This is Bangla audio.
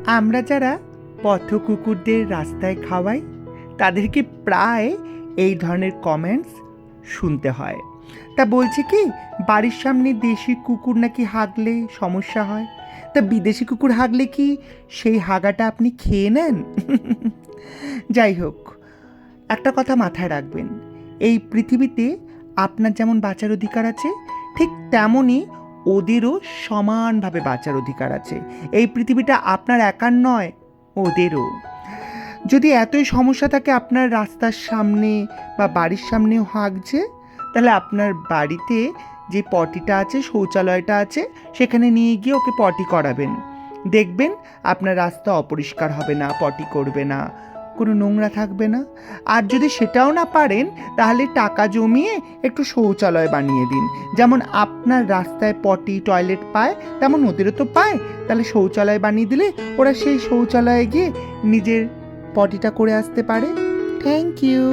আমরা যারা পথ কুকুরদের রাস্তায় খাওয়াই তাদেরকে প্রায় এই ধরনের কমেন্টস শুনতে হয়। তা বলছে কি, বাড়ির সামনে দেশি কুকুর নাকি হাগলে সমস্যা হয়, তা বিদেশি কুকুর হাগলে কি সেই হাগাটা আপনি খেয়ে নেন? যাই হোক, একটা কথা মাথায় রাখবেন, এই পৃথিবীতে আপনার যেমন বাঁচার অধিকার আছে, ঠিক তেমনই ওদেরও সমানভাবে বাঁচার অধিকার আছে। এই পৃথিবীটা আপনার একার নয়, ওদেরও। যদি এতই সমস্যা থাকে আপনার রাস্তার সামনে বা বাড়ির সামনেও হাগছে, তাহলে আপনার বাড়িতে যে পটিটা আছে, শৌচালয়টা আছে, সেখানে নিয়ে গিয়ে ওকে পটি করাবেন। দেখবেন আপনার রাস্তা অপরিষ্কার হবে না, পটি করবে না, কোনো নোংরা থাকবে না। আর যদি সেটাও না পারেন, তাহলে টাকা জমিয়ে একটু শৌচালয় বানিয়ে দিন। যেমন আপনার রাস্তায় পটি টয়লেট পায়, তেমন ওদেরও তো পায়। তাহলে শৌচালয় বানিয়ে দিলে ওরা সেই শৌচালয়ে গিয়ে নিজের পটিটা করে আসতে পারে। Thank you.